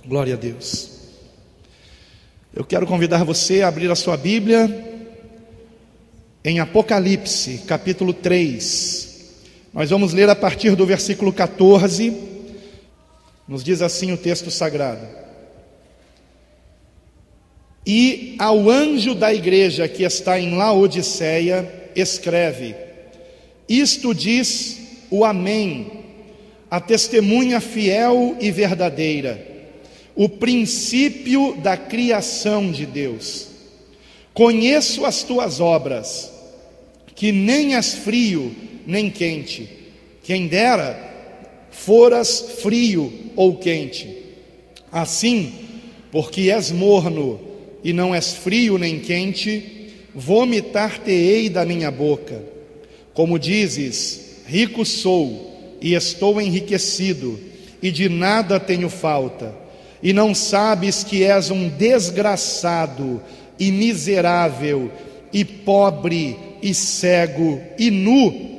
Glória a Deus. Eu quero convidar você a abrir a sua Bíblia em Apocalipse, capítulo 3. Nós vamos ler a partir do versículo 14. Nos diz assim o texto sagrado: E ao anjo da igreja que está em Laodiceia, escreve: Isto diz o Amém, a testemunha fiel e verdadeira, o princípio da criação de Deus. Conheço as tuas obras, que nem és frio nem quente. Quem dera foras frio ou quente. Assim, porque és morno e não és frio nem quente, vomitar-te-ei da minha boca. Como dizes, rico sou e estou enriquecido, e de nada tenho falta, e não sabes que és um desgraçado e miserável, e pobre, e cego, e nu.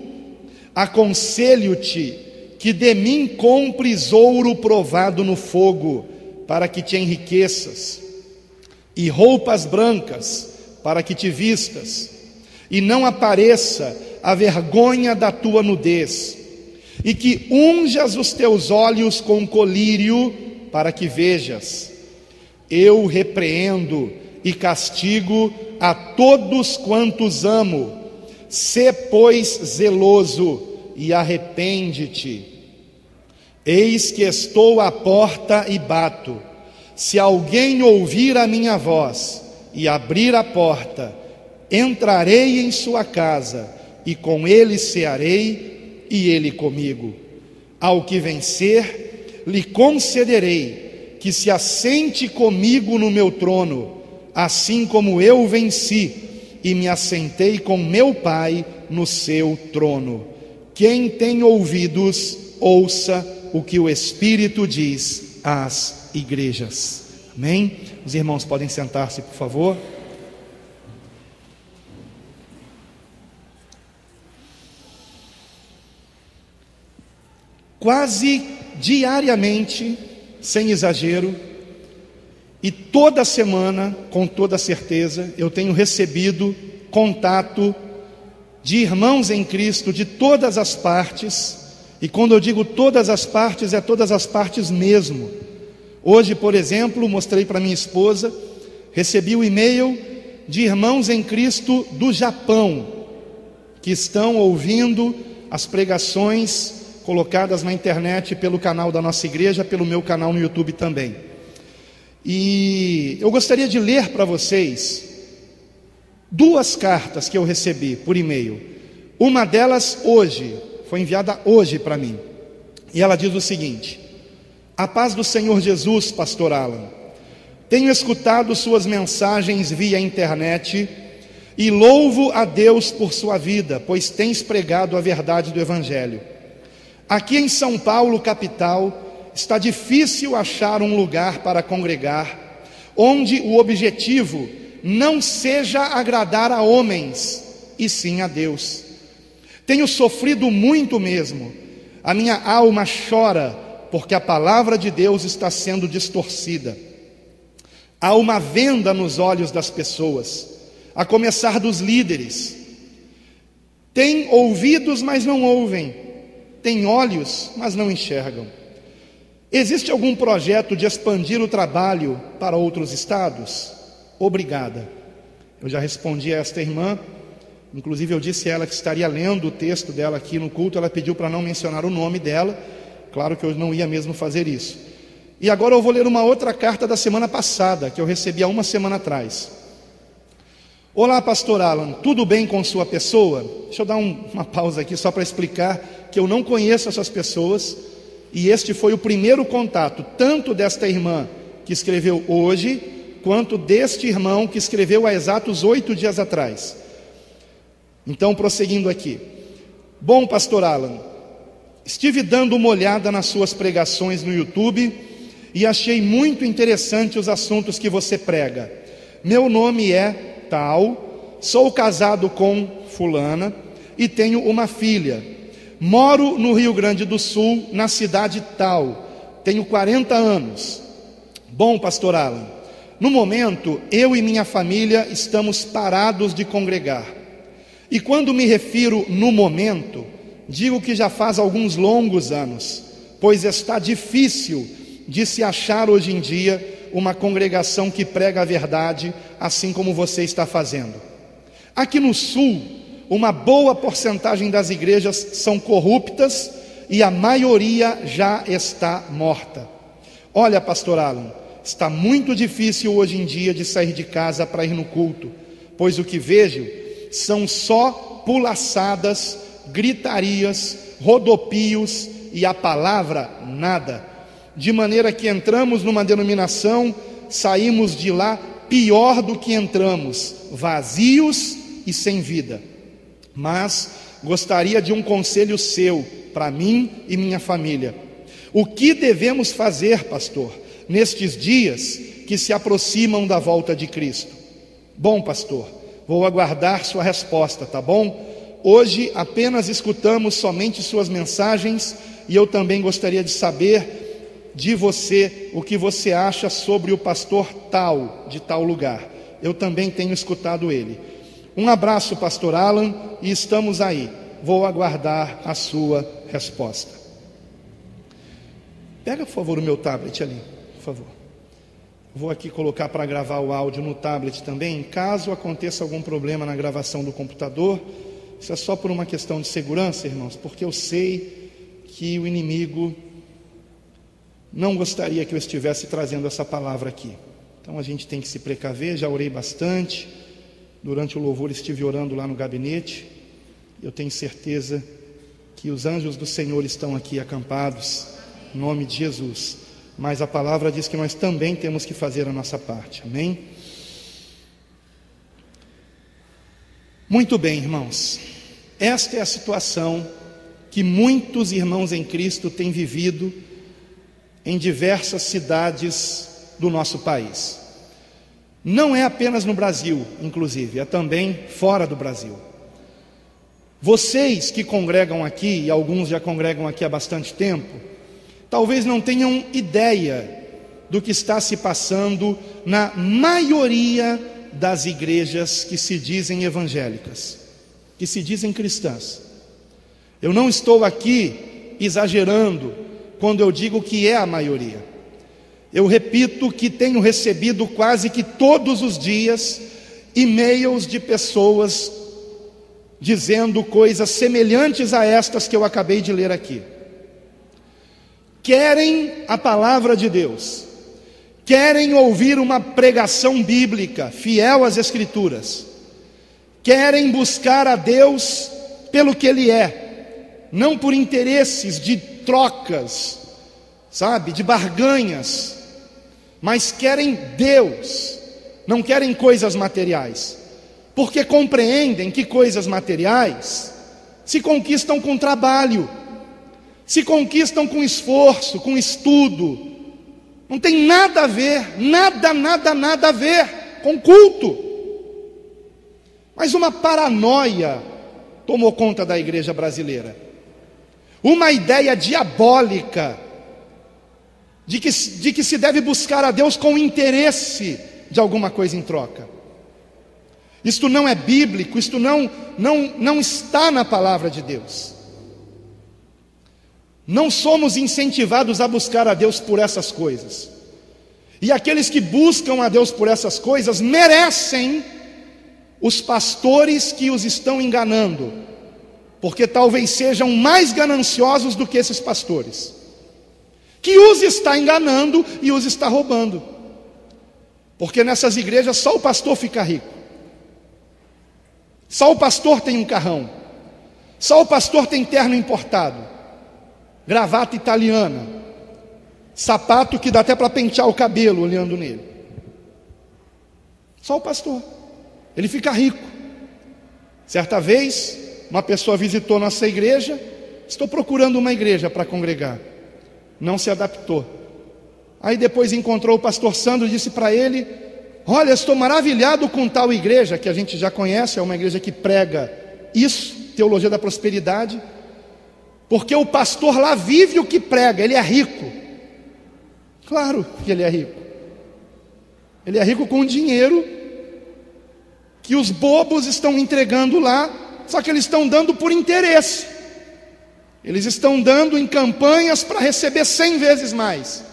Aconselho-te que de mim compres ouro provado no fogo, para que te enriqueças, e roupas brancas, para que te vistas, e não apareça a vergonha da tua nudez, e que unjas os teus olhos com colírio, para que vejas. Eu repreendo e castigo a todos quantos amo. Sê, pois, zeloso e arrepende-te. Eis que estou à porta e bato. Se alguém ouvir a minha voz e abrir a porta, entrarei em sua casa, e com ele cearei, e ele comigo. Ao que vencer, lhe concederei que se assente comigo no meu trono, assim como eu venci e me assentei com meu Pai no seu trono. Quem tem ouvidos, ouça o que o Espírito diz às igrejas. Amém? Os irmãos podem sentar-se, por favor. Quase diariamente, sem exagero, e toda semana, com toda certeza, eu tenho recebido contato de irmãos em Cristo de todas as partes. E quando eu digo todas as partes, é todas as partes mesmo. Hoje, por exemplo, mostrei para minha esposa, recebi o e-mail de irmãos em Cristo do Japão, que estão ouvindo as pregações colocadas na internet pelo canal da nossa igreja, pelo meu canal no YouTube também. E eu gostaria de ler para vocês duas cartas que eu recebi por e-mail. Uma delas hoje, foi enviada hoje para mim, e ela diz o seguinte: A paz do Senhor Jesus, pastor Alan. Tenho escutado suas mensagens via internet e louvo a Deus por sua vida, pois tens pregado a verdade do Evangelho. Aqui em São Paulo, capital, está difícil achar um lugar para congregar, onde o objetivo não seja agradar a homens, e sim a Deus. Tenho sofrido muito mesmo. A minha alma chora, porque a palavra de Deus está sendo distorcida. Há uma venda nos olhos das pessoas, a começar dos líderes. Têm ouvidos, mas não ouvem. Têm olhos, mas não enxergam. Existe algum projeto de expandir o trabalho para outros estados? Obrigada. Eu já respondi a esta irmã. Inclusive eu disse a ela que estaria lendo o texto dela aqui no culto. Ela pediu para não mencionar o nome dela. Claro que eu não ia mesmo fazer isso. E agora eu vou ler uma outra carta da semana passada, que eu recebi há uma semana atrás. Olá, pastor Alan, tudo bem com sua pessoa? Deixa eu dar uma pausa aqui só para explicar que eu não conheço essas pessoas, e este foi o primeiro contato, tanto desta irmã que escreveu hoje, quanto deste irmão que escreveu há exatos 8 dias atrás. Então, prosseguindo aqui. Bom, pastor Alan, estive dando uma olhada nas suas pregações no YouTube e achei muito interessante os assuntos que você prega. Meu nome é tal, sou casado com fulana e tenho uma filha. Moro no Rio Grande do Sul, na cidade tal, tenho 40 anos. Bom, pastor Alan, no momento, eu e minha família estamos parados de congregar. E quando me refiro no momento, digo que já faz alguns longos anos, pois está difícil de se achar hoje em dia uma congregação que prega a verdade, assim como você está fazendo. Aqui no sul, uma boa porcentagem das igrejas são corruptas e a maioria já está morta. Olha, pastor Alan, está muito difícil hoje em dia de sair de casa para ir no culto, pois o que vejo são só pulaçadas, gritarias, rodopios e a palavra nada. De maneira que entramos numa denominação, saímos de lá pior do que entramos, vazios e sem vida. Mas gostaria de um conselho seu, para mim e minha família. O que devemos fazer, pastor, nestes dias que se aproximam da volta de Cristo? Bom, pastor, vou aguardar sua resposta, tá bom? Hoje apenas escutamos somente suas mensagens e eu também gostaria de saber de você o que você acha sobre o pastor tal, de tal lugar. Eu também tenho escutado ele. Um abraço, pastor Alan, e estamos aí. Vou aguardar a sua resposta. Pega, por favor, o meu tablet ali, por favor. Vou aqui colocar para gravar o áudio no tablet também. Caso aconteça algum problema na gravação do computador, isso é só por uma questão de segurança, irmãos, porque eu sei que o inimigo não gostaria que eu estivesse trazendo essa palavra aqui. Então a gente tem que se precaver. Já orei bastante. Durante o louvor estive orando lá no gabinete. Eu tenho certeza que os anjos do Senhor estão aqui acampados, em nome de Jesus. Mas a palavra diz que nós também temos que fazer a nossa parte, amém? Muito bem, irmãos, esta é a situação que muitos irmãos em Cristo têm vivido em diversas cidades do nosso país. Não é apenas no Brasil, inclusive, é também fora do Brasil. Vocês que congregam aqui, e alguns já congregam aqui há bastante tempo, talvez não tenham ideia do que está se passando na maioria das igrejas que se dizem evangélicas, que se dizem cristãs. Eu não estou aqui exagerando quando eu digo que é a maioria. Eu repito que tenho recebido quase que todos os dias e-mails de pessoas dizendo coisas semelhantes a estas que eu acabei de ler aqui. Querem a palavra de Deus, querem ouvir uma pregação bíblica fiel às Escrituras, querem buscar a Deus pelo que Ele é, não por interesses de trocas, sabe, de barganhas, mas querem Deus, não querem coisas materiais, porque compreendem que coisas materiais se conquistam com trabalho, se conquistam com esforço, com estudo. Não tem nada a ver, nada a ver com culto. Mas uma paranoia tomou conta da igreja brasileira. Uma ideia diabólica de que se deve buscar a Deus com interesse de alguma coisa em troca. Isto não é bíblico, isto não está na palavra de Deus. Não somos incentivados a buscar a Deus por essas coisas. E aqueles que buscam a Deus por essas coisas merecem os pastores que os estão enganando, porque talvez sejam mais gananciosos do que esses pastores, que os está enganando e os está roubando. Porque nessas igrejas só o pastor fica rico, só o pastor tem um carrão, só o pastor tem terno importado, gravata italiana, sapato que dá até para pentear o cabelo olhando nele. Só o pastor, ele fica rico. Certa vez, uma pessoa visitou nossa igreja. Estou procurando uma igreja para congregar. Não se adaptou. Aí depois encontrou o pastor Sandro e disse para ele: olha, estou maravilhado com tal igreja, que a gente já conhece, é uma igreja que prega isso, teologia da prosperidade, porque o pastor lá vive o que prega, ele é rico. Claro que ele é rico. Ele é rico com o dinheiro que os bobos estão entregando lá, só que eles estão dando por interesse. Eles estão dando em campanhas para receber 100 vezes mais.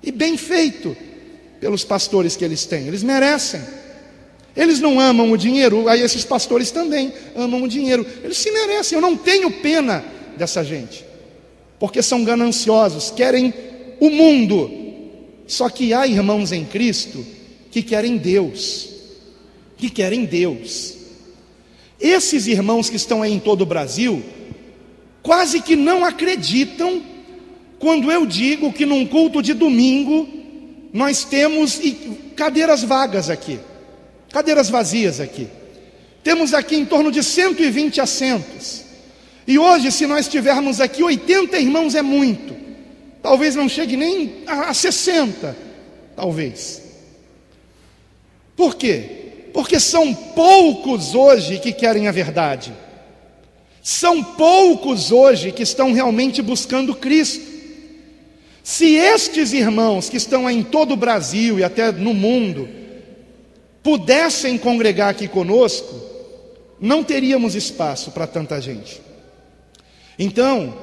E bem feito pelos pastores que eles têm, eles merecem. Eles não amam o dinheiro, aí esses pastores também amam o dinheiro. Eles se merecem, eu não tenho pena dessa gente, porque são gananciosos, querem o mundo. Só que há irmãos em Cristo que querem Deus, que querem Deus. Esses irmãos que estão aí em todo o Brasil, quase que não acreditam quando eu digo que num culto de domingo nós temos cadeiras vagas aqui, cadeiras vazias aqui. Temos aqui em torno de 120 assentos. E hoje, se nós tivermos aqui 80 irmãos, é muito. Talvez não chegue nem a 60, talvez. Por quê? Porque são poucos hoje que querem a verdade. São poucos hoje que estão realmente buscando Cristo. Se estes irmãos que estão aí em todo o Brasil e até no mundo pudessem congregar aqui conosco, não teríamos espaço para tanta gente. Então,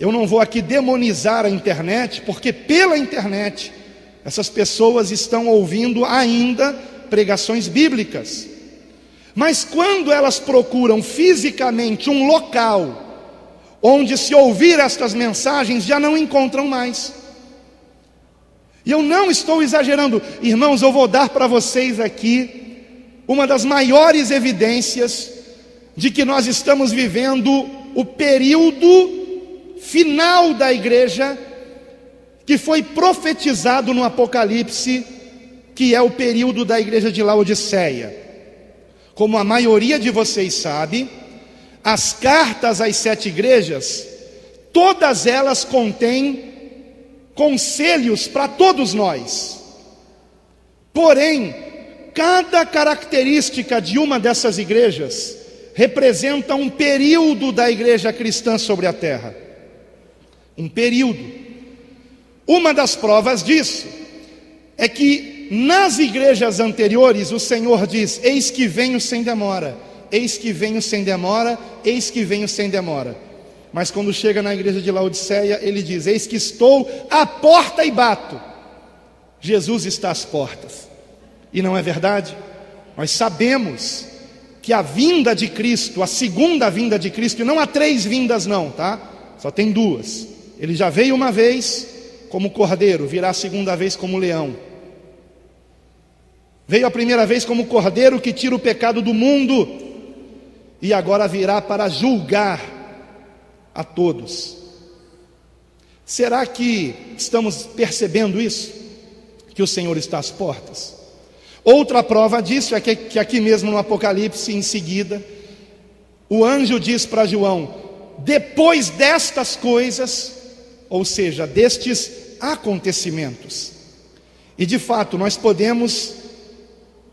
eu não vou aqui demonizar a internet, porque pela internet essas pessoas estão ouvindo ainda pregações bíblicas. Mas quando elas procuram fisicamente um local onde se ouvir estas mensagens, já não encontram mais. E eu não estou exagerando, irmãos, eu vou dar para vocês aqui uma das maiores evidências de que nós estamos vivendo o período final da igreja, que foi profetizado no Apocalipse, que é o período da igreja de Laodiceia. Como a maioria de vocês sabe, as cartas às 7 igrejas, todas elas contêm conselhos para todos nós. Porém, cada característica de uma dessas igrejas representa um período da igreja cristã sobre a terra. Um período. Uma das provas disso é que nas igrejas anteriores o Senhor diz: eis que venho sem demora, eis que venho sem demora, eis que venho sem demora. Mas quando chega na igreja de Laodiceia, ele diz: eis que estou à porta e bato. Jesus está às portas. E não é verdade? Nós sabemos que a vinda de Cristo, a segunda vinda de Cristo, e não há 3 vindas não, tá? Só tem 2. Ele já veio uma vez como cordeiro, virá a segunda vez como leão. Veio a primeira vez como cordeiro que tira o pecado do mundo, e agora virá para julgar a todos. Será que estamos percebendo isso? Que o Senhor está às portas? Outra prova disso é que aqui mesmo no Apocalipse, em seguida, o anjo diz para João: depois destas coisas, ou seja, destes acontecimentos. E de fato nós podemos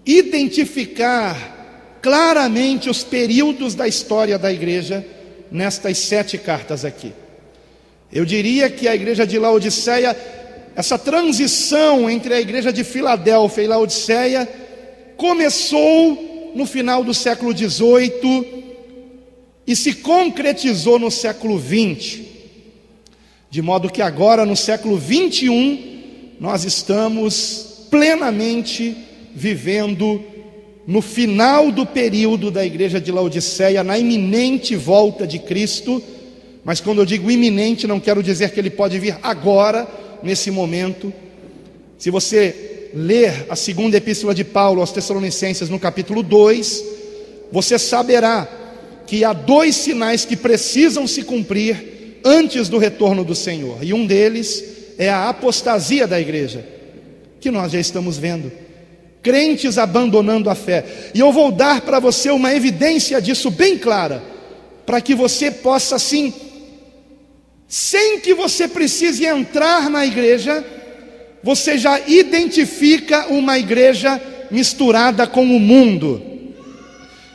identificar claramente os períodos da história da igreja nestas 7 cartas aqui. Eu diria que a igreja de Laodiceia, essa transição entre a igreja de Filadélfia e Laodiceia, começou no final do século XVIII e se concretizou no século XX, de modo que agora no século XXI nós estamos plenamente vivendo no final do período da igreja de Laodiceia, na iminente volta de Cristo. Mas quando eu digo iminente, não quero dizer que ele pode vir agora, nesse momento. Se você ler a segunda epístola de Paulo aos Tessalonicenses no capítulo 2, você saberá que há 2 sinais que precisam se cumprir antes do retorno do Senhor, e um deles é a apostasia da igreja, que nós já estamos vendo, crentes abandonando a fé. E eu vou dar para você uma evidência disso bem clara, para que você possa assim, sem que você precise entrar na igreja, você já identifica uma igreja misturada com o mundo.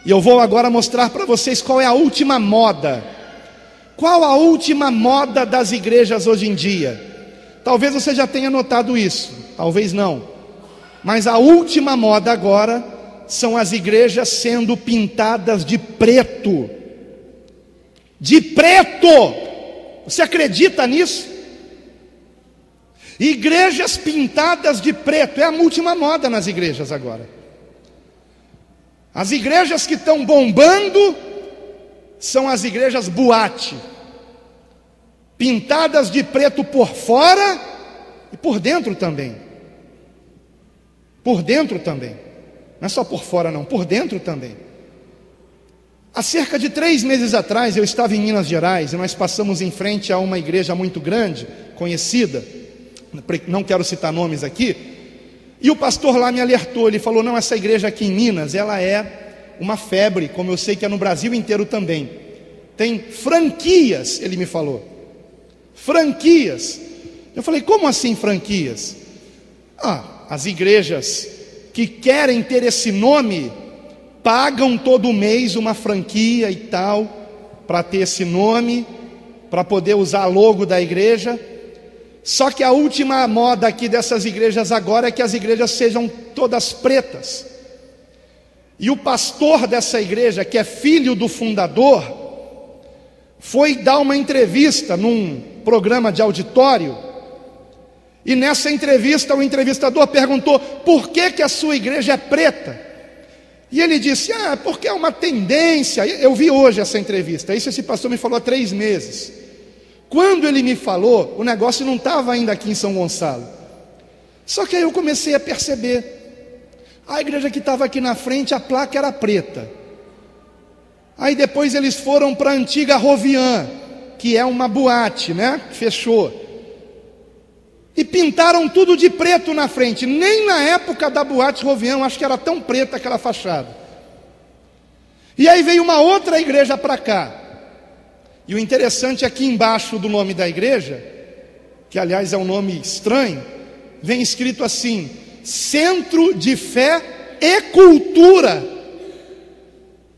E eu vou agora mostrar para vocês qual é a última moda. Qual a última moda das igrejas hoje em dia? Talvez você já tenha notado isso, talvez não. Mas a última moda agora são as igrejas sendo pintadas de preto. De preto! Você acredita nisso? Igrejas pintadas de preto, é a última moda nas igrejas agora. As igrejas que estão bombando são as igrejas boate, pintadas de preto por fora e por dentro também. Por dentro também, não é só por fora não, por dentro também. Há cerca de 3 meses atrás eu estava em Minas Gerais e nós passamos em frente a uma igreja muito grande, conhecida, não quero citar nomes aqui, e o pastor lá me alertou, ele falou: não, essa igreja aqui em Minas, ela é uma febre, como eu sei que é no Brasil inteiro também, tem franquias, ele me falou, franquias. Eu falei: como assim franquias? As igrejas que querem ter esse nome, pagam todo mês uma franquia e tal, para ter esse nome, para poder usar logo da igreja. Só que a última moda aqui dessas igrejas agora é que as igrejas sejam todas pretas. E o pastor dessa igreja, que é filho do fundador, foi dar uma entrevista num programa de auditório. E nessa entrevista o entrevistador perguntou: por que a sua igreja é preta? E ele disse: porque é uma tendência. Eu vi hoje essa entrevista, isso esse pastor me falou há 3 meses. Quando ele me falou, o negócio não estava ainda aqui em São Gonçalo. Só que aí eu comecei a perceber, a igreja que estava aqui na frente, a placa era preta. Aí depois eles foram para a antiga Rovian, que é uma boate, né? Fechou. E pintaram tudo de preto na frente. Nem na época da boate Rovian, acho que era tão preta aquela fachada. E aí veio uma outra igreja para cá. E o interessante é que embaixo do nome da igreja, que aliás é um nome estranho, vem escrito assim: Centro de Fé e Cultura.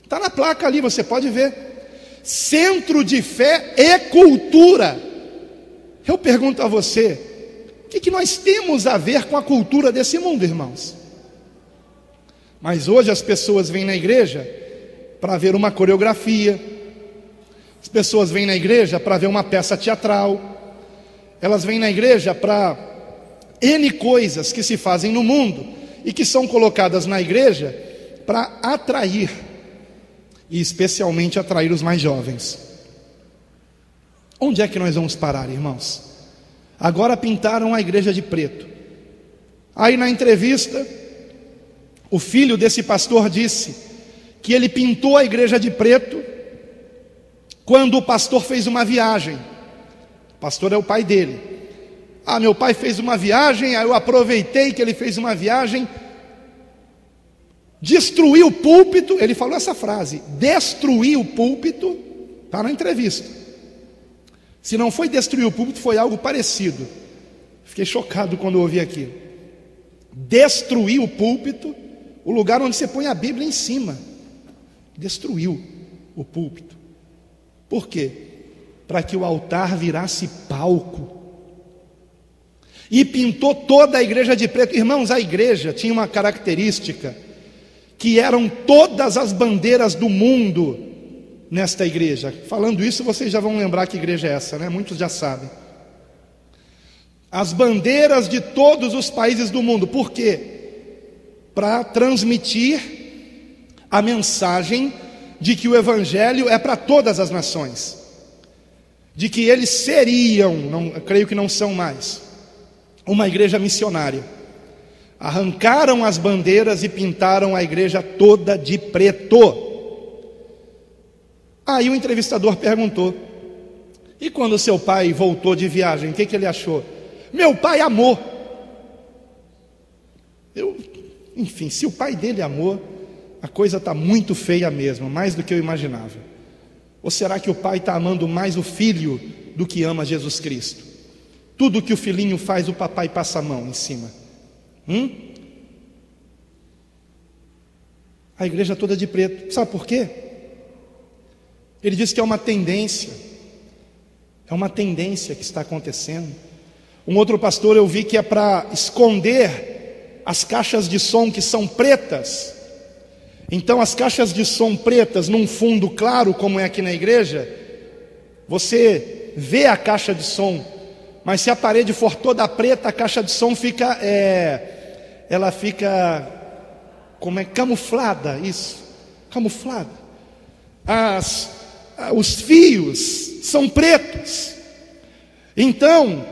Está na placa ali, você pode ver. Centro de Fé e Cultura. Eu pergunto a você, o que nós temos a ver com a cultura desse mundo, irmãos? Mas hoje as pessoas vêm na igreja para ver uma coreografia. As pessoas vêm na igreja para ver uma peça teatral. Elas vêm na igreja para N coisas que se fazem no mundo e que são colocadas na igreja para atrair, e especialmente atrair os mais jovens. Onde é que nós vamos parar, irmãos? Agora pintaram a igreja de preto. Aí na entrevista, o filho desse pastor disse que ele pintou a igreja de preto quando o pastor fez uma viagem. O pastor é o pai dele. Meu pai fez uma viagem, aí eu aproveitei que ele fez uma viagem, destruí o púlpito. Ele falou essa frase: destruí o púlpito. Está na entrevista. Se não foi destruir o púlpito, foi algo parecido. Fiquei chocado quando ouvi aquilo. Destruir o púlpito, o lugar onde você põe a Bíblia em cima. Destruiu o púlpito. Por quê? Para que o altar virasse palco. E pintou toda a igreja de preto. Irmãos, a igreja tinha uma característica, que eram todas as bandeiras do mundo nesta igreja. Falando isso, vocês já vão lembrar que igreja é essa, né? Muitos já sabem. As bandeiras de todos os países do mundo. Por quê? Para transmitir a mensagem de que o evangelho é para todas as nações, de que eles seriam, creio que não são mais, uma igreja missionária. Arrancaram as bandeiras e pintaram a igreja toda de preto. Aí o entrevistador perguntou: e quando seu pai voltou de viagem, o que ele achou? Meu pai amou. Enfim, se o pai dele amou, a coisa está muito feia mesmo, mais do que eu imaginava. Ou será que o pai está amando mais o filho do que ama Jesus Cristo? Tudo que o filhinho faz, o papai passa a mão em cima. A igreja toda de preto. Sabe por quê? Ele diz que é uma tendência. É uma tendência que está acontecendo. Um outro pastor eu vi que é para esconder as caixas de som que são pretas. Então as caixas de som pretas num fundo claro, como é aqui na igreja, você vê a caixa de som, mas se a parede for toda preta, a caixa de som fica, ela fica, camuflada, isso, camuflada. Os fios são pretos. Então,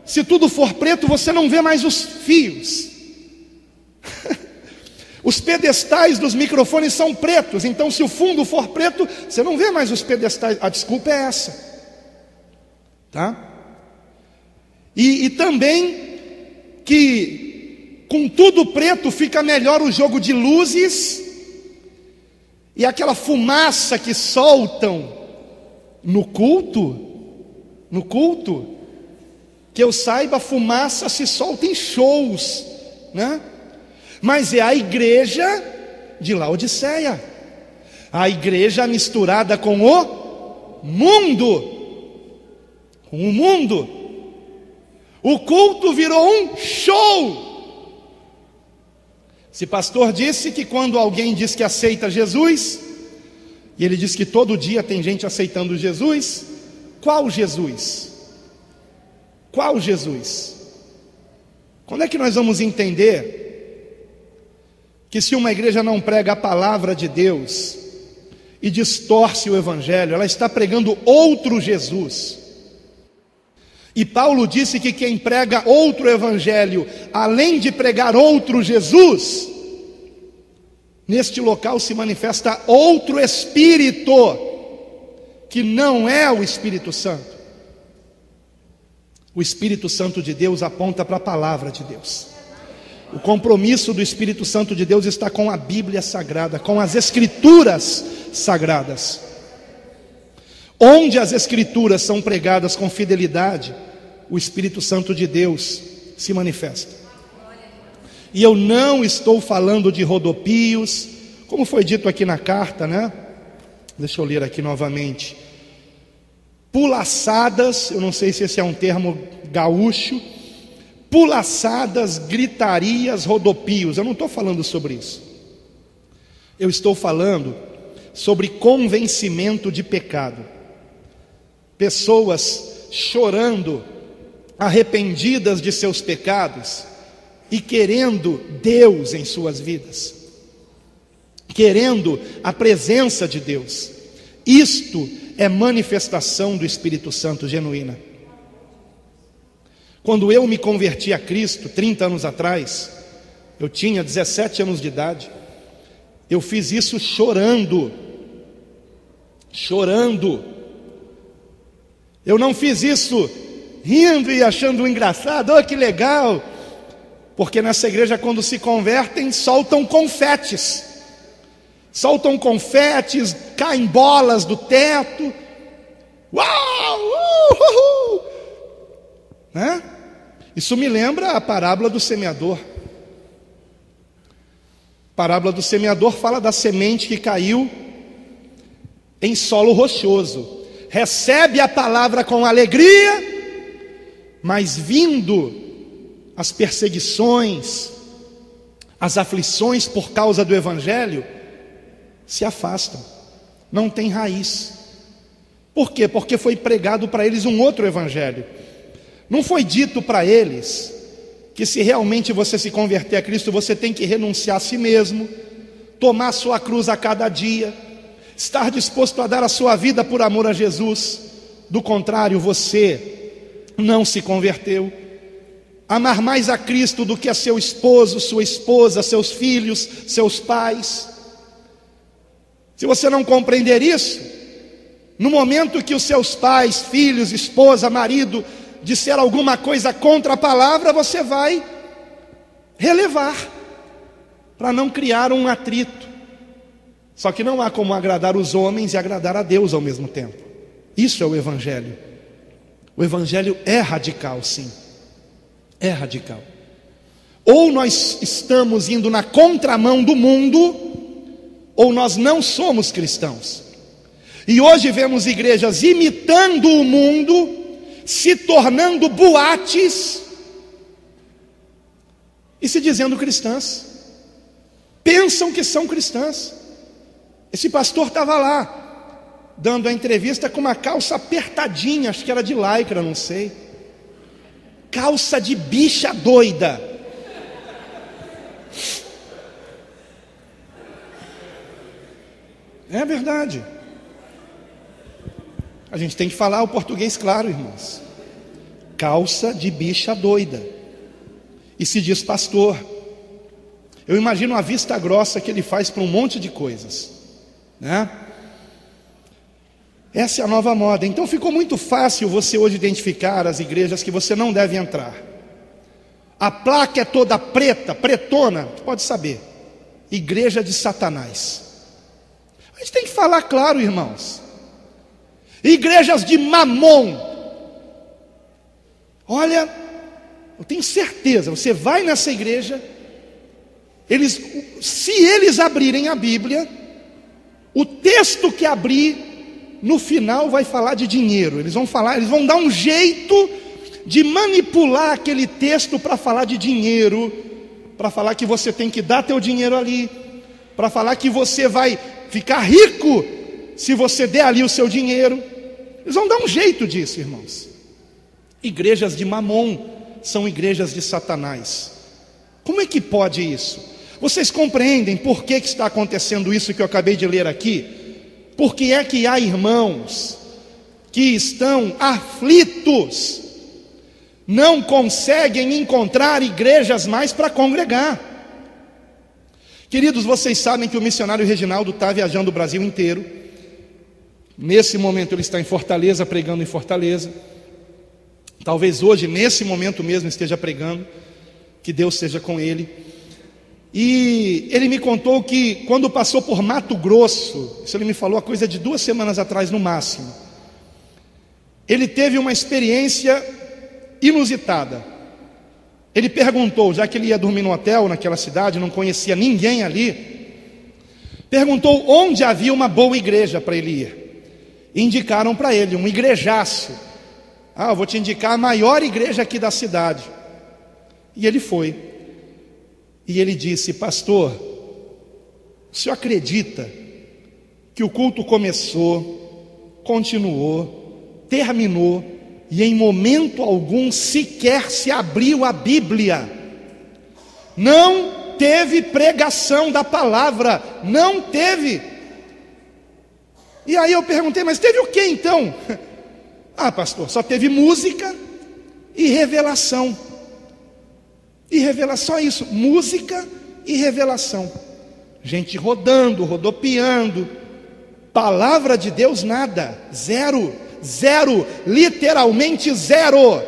se tudo for preto, você não vê mais os fios. Os pedestais dos microfones são pretos. Então, se o fundo for preto, você não vê mais os pedestais. A desculpa é essa, tá? E também que com tudo preto fica melhor o jogo de luzes e aquela fumaça que soltam no culto, que eu saiba, a fumaça se solta em shows, né? Mas é a igreja de Laodiceia, a igreja misturada com o mundo, o culto virou um show. Se pastor disse que quando alguém diz que aceita Jesus, e ele diz que todo dia tem gente aceitando Jesus, qual Jesus? Qual Jesus? Quando é que nós vamos entender que se uma igreja não prega a palavra de Deus e distorce o evangelho, ela está pregando outro Jesus? E Paulo disse que quem prega outro evangelho, além de pregar outro Jesus, neste local se manifesta outro Espírito, que não é o Espírito Santo. O Espírito Santo de Deus aponta para a palavra de Deus. O compromisso do Espírito Santo de Deus está com a Bíblia Sagrada, com as Escrituras Sagradas. Onde as Escrituras são pregadas com fidelidade, o Espírito Santo de Deus se manifesta. E eu não estou falando de rodopios, como foi dito aqui na carta, né? Deixa eu ler aqui novamente. Pulaçadas, eu não sei se esse é um termo gaúcho, pulaçadas, gritarias, rodopios. Eu não estou falando sobre isso. Eu estou falando sobre convencimento de pecado. Pessoas chorando, arrependidas de seus pecados e querendo Deus em suas vidas, querendo a presença de Deus. Isto é manifestação do Espírito Santo genuína. Quando eu me converti a Cristo, 30 anos atrás, eu tinha 17 anos de idade, eu fiz isso chorando. Eu não fiz isso rindo e achando engraçado, oh, que legal, porque nessa igreja quando se convertem, soltam confetes, caem bolas do teto, uau, né? Isso me lembra a parábola do semeador. A parábola do semeador fala da semente que caiu em solo rochoso, recebe a palavra com alegria, mas vindo as perseguições, as aflições por causa do evangelho, se afastam, não tem raiz. Por quê? Porque foi pregado para eles um outro evangelho. Não foi dito para eles que se realmente você se converter a Cristo, você tem que renunciar a si mesmo, tomar a sua cruz a cada dia, estar disposto a dar a sua vida por amor a Jesus. Do contrário, você não se converteu. Amar mais a Cristo do que a seu esposo, sua esposa, seus filhos, seus pais. Se você não compreender isso, no momento que os seus pais, filhos, esposa, marido disser alguma coisa contra a palavra, você vai relevar, para não criar um atrito. Só que não há como agradar os homens e agradar a Deus ao mesmo tempo. Isso é o Evangelho. O Evangelho é radical, sim. É radical. Ou nós estamos indo na contramão do mundo, ou nós não somos cristãos. E hoje vemos igrejas imitando o mundo, se tornando boates, e se dizendo cristãs. Pensam que são cristãs. Esse pastor estava lá, dando a entrevista com uma calça apertadinha, acho que era de lycra, não sei. Calça de bicha doida. É verdade. A gente tem que falar o português claro, irmãos. Calça de bicha doida. E se diz pastor. Eu imagino a vista grossa que ele faz para um monte de coisas, né? Essa é a nova moda. Então ficou muito fácil você hoje identificar as igrejas que você não deve entrar. A placa é toda preta, pretona, pode saber. Igreja de Satanás. A gente tem que falar claro, irmãos. Igrejas de Mamon. Olha, eu tenho certeza, você vai nessa igreja, se eles abrirem a Bíblia, o texto que abrir, no final vai falar de dinheiro. Eles vão dar um jeito de manipular aquele texto para falar de dinheiro, para falar que você tem que dar teu dinheiro ali, para falar que você vai ficar rico se você der ali o seu dinheiro. Eles vão dar um jeito disso, irmãos. Igrejas de Mamon são igrejas de Satanás. Como é que pode isso? Vocês compreendem por que está acontecendo isso que eu acabei de ler aqui? Porque é que há irmãos que estão aflitos, não conseguem encontrar igrejas mais para congregar. Queridos, vocês sabem que o missionário Reginaldo está viajando o Brasil inteiro. Nesse momento ele está em Fortaleza, pregando em Fortaleza. Talvez hoje, nesse momento mesmo, esteja pregando. Que Deus seja com ele. E ele me contou que quando passou por Mato Grosso, isso ele me falou há coisa de 2 semanas atrás no máximo, ele teve uma experiência inusitada. Ele perguntou, já que ele ia dormir no hotel naquela cidade, não conhecia ninguém ali, perguntou onde havia uma boa igreja para ele ir. Indicaram para ele um igrejaço. Eu vou te indicar a maior igreja aqui da cidade. E ele foi. E ele disse: pastor, o senhor acredita que o culto começou, continuou, terminou, e em momento algum sequer se abriu a Bíblia? Não teve pregação da palavra, não teve. E aí eu perguntei: mas teve o que então? Pastor, só teve música e revelação. E revelação é isso, música e revelação. Gente rodando, rodopiando. Palavra de Deus nada, zero, literalmente zero.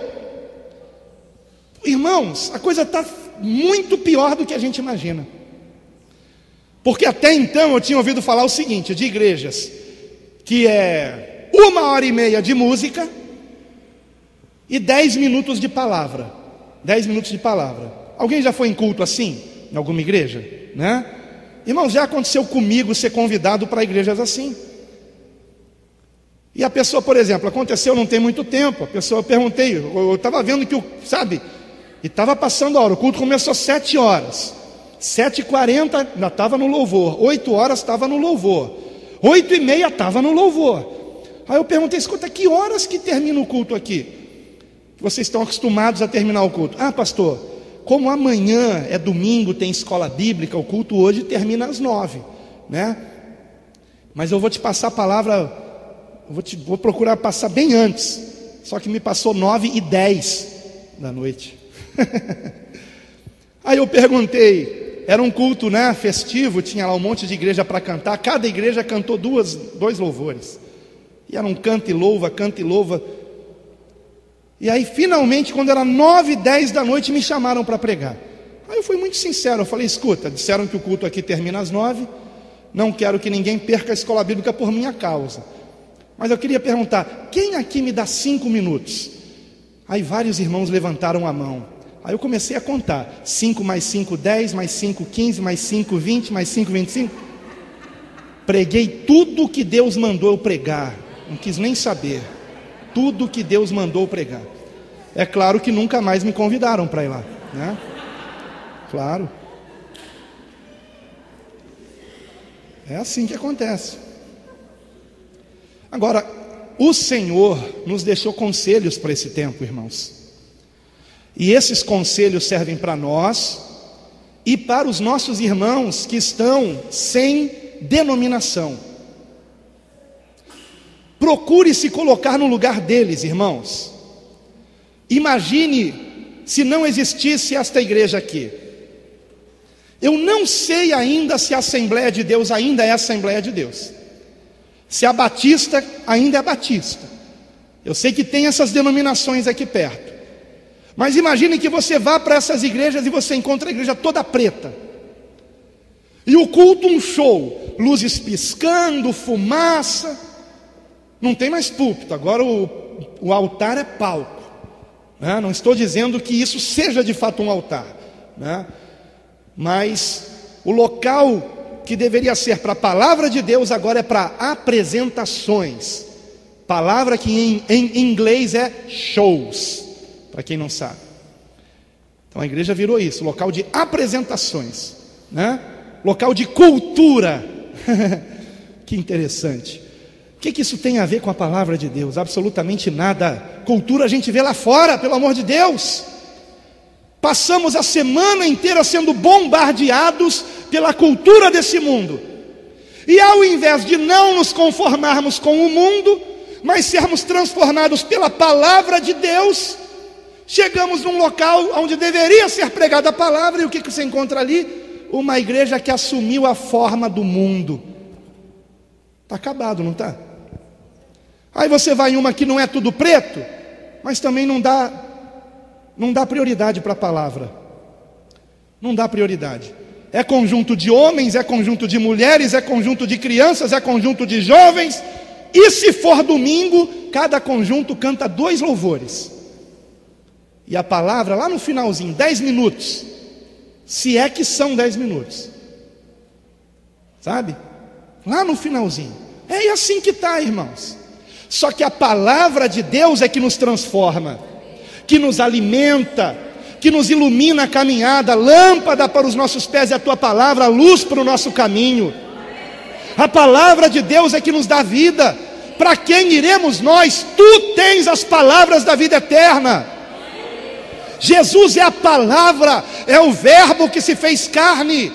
Irmãos, a coisa está muito pior do que a gente imagina. Porque até então eu tinha ouvido falar o seguinte, de igrejas que é 1h30 de música e 10 minutos de palavra. 10 minutos de palavra. Alguém já foi em culto assim? Em alguma igreja? Né? Irmão, já aconteceu comigo ser convidado para igrejas assim. E a pessoa, por exemplo, aconteceu não tem muito tempo. A pessoa, eu perguntei, eu estava vendo que, e estava passando a hora. O culto começou às 7 horas. 7h40 ainda estava no louvor. 8 horas estava no louvor. 8h30 estava no louvor. Aí eu perguntei: escuta, que horas que termina o culto aqui? Vocês estão acostumados a terminar o culto. Pastor, como amanhã é domingo, tem escola bíblica, o culto hoje termina às 9, né? Mas eu vou te passar a palavra, vou procurar passar bem antes. Só que me passou 9h10 da noite. Aí eu perguntei, era um culto, né, festivo, tinha lá um monte de igreja para cantar. Cada igreja cantou dois louvores. E era um canta e louva, canta e louva. E aí finalmente, quando era 9h10 da noite, me chamaram para pregar. Aí eu fui muito sincero, eu falei: escuta, disseram que o culto aqui termina às 9, não quero que ninguém perca a escola bíblica por minha causa, mas eu queria perguntar: quem aqui me dá 5 minutos? Aí vários irmãos levantaram a mão. Aí eu comecei a contar: 5 mais 5, 10, mais 5, 15, mais 5, 20, mais 5, 25. Preguei tudo que Deus mandou eu pregar, não quis nem saber. Tudo que Deus mandou pregar. É claro que nunca mais me convidaram para ir lá, né? Claro. É assim que acontece. Agora, o Senhor nos deixou conselhos para esse tempo, irmãos. E esses conselhos servem para nós e para os nossos irmãos que estão sem denominação. Procure se colocar no lugar deles, irmãos. Imagine se não existisse esta igreja aqui. Eu não sei ainda se a Assembleia de Deus ainda é a Assembleia de Deus, se a Batista ainda é Batista. Eu sei que tem essas denominações aqui perto, mas imagine que você vá para essas igrejas e você encontra a igreja toda preta, e o culto um show, luzes piscando, fumaça, não tem mais púlpito, agora o altar é palco, né? Não estou dizendo que isso seja de fato um altar, né? Mas o local que deveria ser para a palavra de Deus agora é para apresentações. Palavra que em inglês é shows, para quem não sabe. Então a igreja virou isso, local de apresentações, né? Local de cultura. Que interessante. O que isso tem a ver com a palavra de Deus? Absolutamente nada. Cultura a gente vê lá fora, pelo amor de Deus. Passamos a semana inteira sendo bombardeados pela cultura desse mundo. E ao invés de não nos conformarmos com o mundo, mas sermos transformados pela palavra de Deus, chegamos num local onde deveria ser pregada a palavra, e o que você encontra ali? Uma igreja que assumiu a forma do mundo. Está acabado, não está? Aí você vai em uma que não é tudo preto, mas também não dá prioridade para a palavra. Não dá prioridade. É conjunto de homens, é conjunto de mulheres, é conjunto de crianças, é conjunto de jovens. E se for domingo, cada conjunto canta 2 louvores. E a palavra lá no finalzinho, 10 minutos. Se é que são 10 minutos. Sabe? Lá no finalzinho. É assim que está, irmãos. Só que a palavra de Deus é que nos transforma, que nos alimenta, que nos ilumina a caminhada, lâmpada para os nossos pés é a tua palavra, luz para o nosso caminho. A palavra de Deus é que nos dá vida. Para quem iremos nós? Tu tens as palavras da vida eterna. Jesus é a palavra, é o verbo que se fez carne.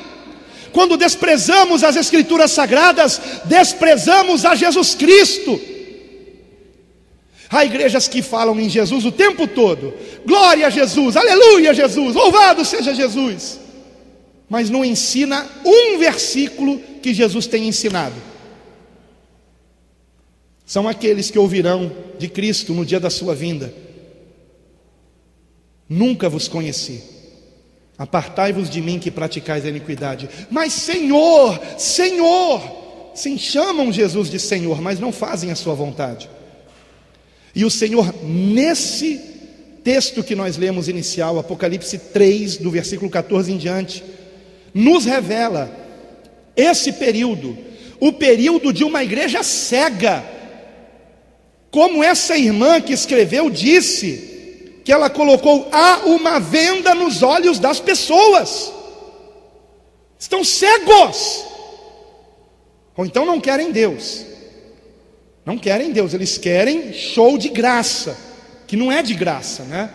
Quando desprezamos as escrituras sagradas, desprezamos a Jesus Cristo. Há igrejas que falam em Jesus o tempo todo, glória a Jesus, aleluia Jesus, louvado seja Jesus, mas não ensina um versículo que Jesus tem ensinado. São aqueles que ouvirão de Cristo no dia da sua vinda: nunca vos conheci, apartai-vos de mim que praticais a iniquidade. Mas Senhor, Senhor, sim, chamam Jesus de Senhor, mas não fazem a sua vontade. E o Senhor, nesse texto que nós lemos inicial, Apocalipse 3, do versículo 14 em diante, nos revela esse período, o período de uma igreja cega. Como essa irmã que escreveu disse, que ela colocou: há uma venda nos olhos das pessoas, estão cegos, ou então não querem Deus. Não querem Deus, eles querem show de graça, que não é de graça, né?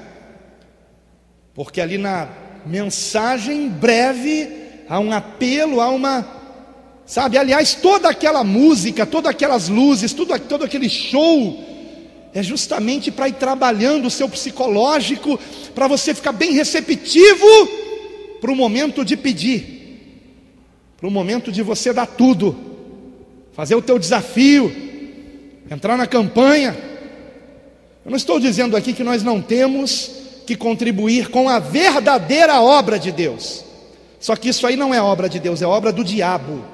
Porque ali na mensagem breve há um apelo, há uma, sabe, aliás, toda aquela música, todas aquelas luzes, todo aquele show é justamente para ir trabalhando o seu psicológico, para você ficar bem receptivo para o momento de pedir, para o momento de você dar tudo, fazer o teu desafio, entrar na campanha. Eu não estou dizendo aqui que nós não temos que contribuir com a verdadeira obra de Deus. Só que isso aí não é obra de Deus, é obra do diabo.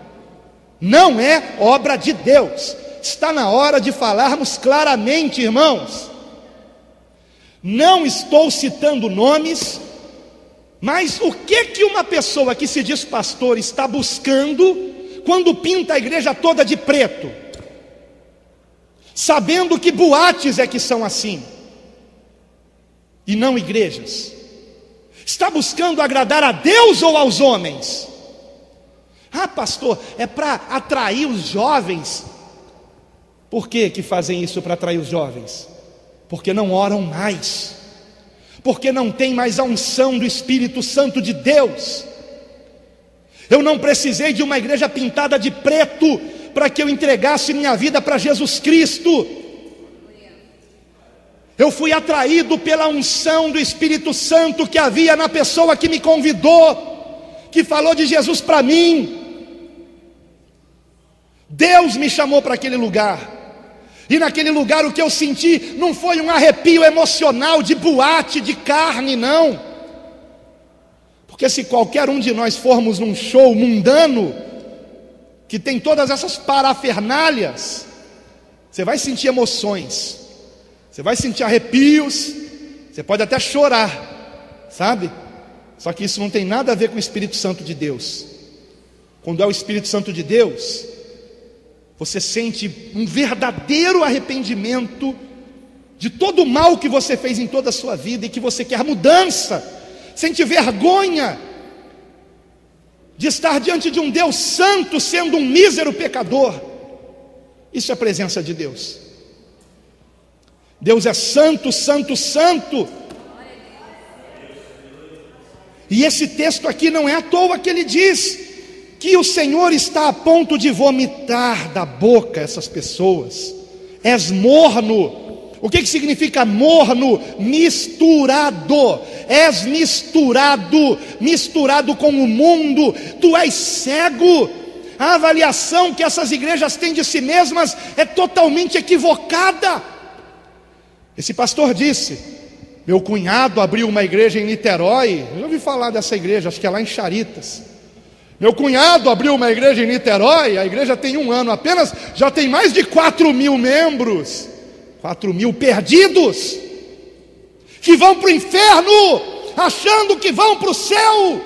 Não é obra de Deus. Está na hora de falarmos claramente, irmãos. Não estou citando nomes, mas o que uma pessoa que se diz pastor está buscando quando pinta a igreja toda de preto, sabendo que boates é que são assim, e não igrejas? Está buscando agradar a Deus ou aos homens? Ah, pastor, é para atrair os jovens. Por que fazem isso para atrair os jovens? Porque não oram mais, porque não tem mais a unção do Espírito Santo de Deus. Eu não precisei de uma igreja pintada de preto para que eu entregasse minha vida para Jesus Cristo. Eu fui atraído pela unção do Espírito Santo que havia na pessoa que me convidou, que falou de Jesus para mim. Deus me chamou para aquele lugar. E naquele lugar o que eu senti não foi um arrepio emocional de boate, de carne, não. Porque se qualquer um de nós formos num show mundano, que tem todas essas parafernálias, você vai sentir emoções, você vai sentir arrepios, você pode até chorar, sabe? Só que isso não tem nada a ver com o Espírito Santo de Deus. Quando é o Espírito Santo de Deus, você sente um verdadeiro arrependimento de todo o mal que você fez em toda a sua vida e que você quer mudança. Sente vergonha de estar diante de um Deus santo sendo um mísero pecador. Isso é a presença de Deus. Deus é santo, santo, santo. E esse texto aqui não é à toa que ele diz que o Senhor está a ponto de vomitar da boca essas pessoas. És morno. O que significa morno? Misturado. És misturado, misturado com o mundo. Tu és cego. A avaliação que essas igrejas têm de si mesmas é totalmente equivocada. Esse pastor disse: meu cunhado abriu uma igreja em Niterói. Eu já ouvi falar dessa igreja, acho que é lá em Charitas. Meu cunhado abriu uma igreja em Niterói, a igreja tem 1 ano apenas, já tem mais de 4.000 membros, 4.000 perdidos, que vão para o inferno, achando que vão para o céu,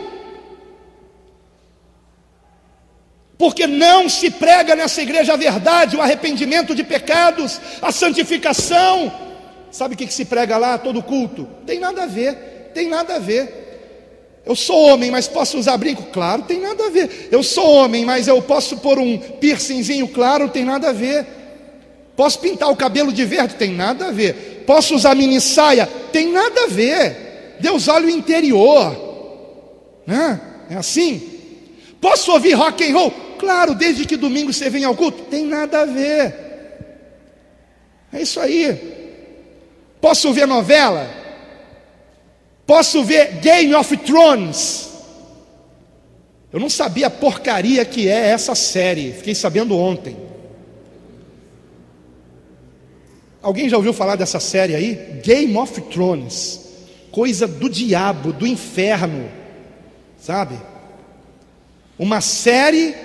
porque não se prega nessa igreja a verdade, o arrependimento de pecados, a santificação. Sabe o que se prega lá, todo culto? Tem nada a ver, tem nada a ver. Eu sou homem, mas posso usar brinco? Claro, tem nada a ver. Eu sou homem, mas eu posso pôr um piercingzinho? Claro, tem nada a ver. Posso pintar o cabelo de verde? Tem nada a ver. Posso usar mini saia? Tem nada a ver. Deus olha o interior, né? É assim. Posso ouvir rock and roll? Claro, desde que domingo você vem ao culto? Tem nada a ver. É isso aí. Posso ver novela? Posso ver Game of Thrones? Eu não sabia a porcaria que é essa série, fiquei sabendo ontem. Alguém já ouviu falar dessa série aí? Game of Thrones. Coisa do diabo, do inferno, sabe? Uma série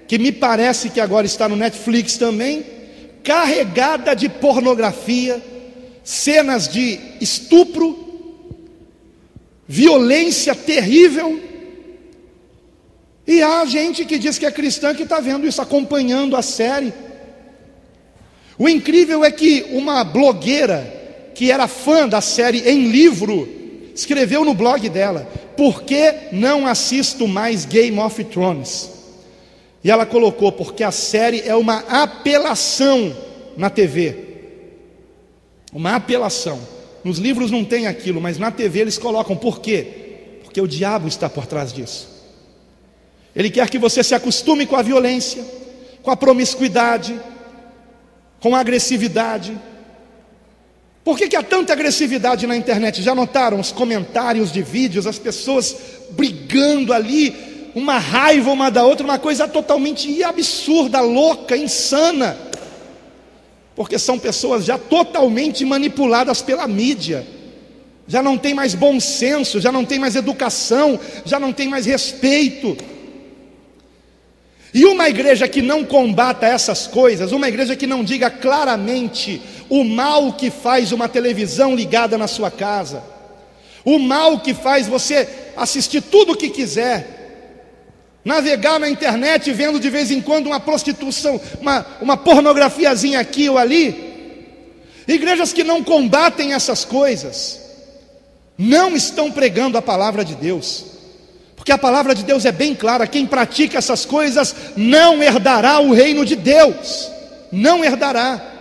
que me parece que agora está no Netflix também, carregada de pornografia, cenas de estupro, violência terrível. E há gente que diz que é cristã que está vendo isso, acompanhando a série. O incrível é que uma blogueira que era fã da série em livro escreveu no blog dela: por que não assisto mais Game of Thrones? E ela colocou: porque a série é uma apelação na TV. Uma apelação. Nos livros não tem aquilo, mas na TV eles colocam. Por quê? Porque o diabo está por trás disso. Ele quer que você se acostume com a violência, com a promiscuidade, com a agressividade. Por que há tanta agressividade na internet? Já notaram os comentários de vídeos, as pessoas brigando ali, uma raiva uma da outra, uma coisa totalmente absurda, louca, insana. Porque são pessoas já totalmente manipuladas pela mídia, já não tem mais bom senso, já não tem mais educação, já não tem mais respeito. E uma igreja que não combata essas coisas, uma igreja que não diga claramente o mal que faz uma televisão ligada na sua casa, o mal que faz você assistir tudo o que quiser, navegar na internet vendo de vez em quando uma prostituição, uma pornografiazinha aqui ou ali. Igrejas que não combatem essas coisas, não estão pregando a palavra de Deus, porque a palavra de Deus é bem clara: quem pratica essas coisas não herdará o reino de Deus, não herdará.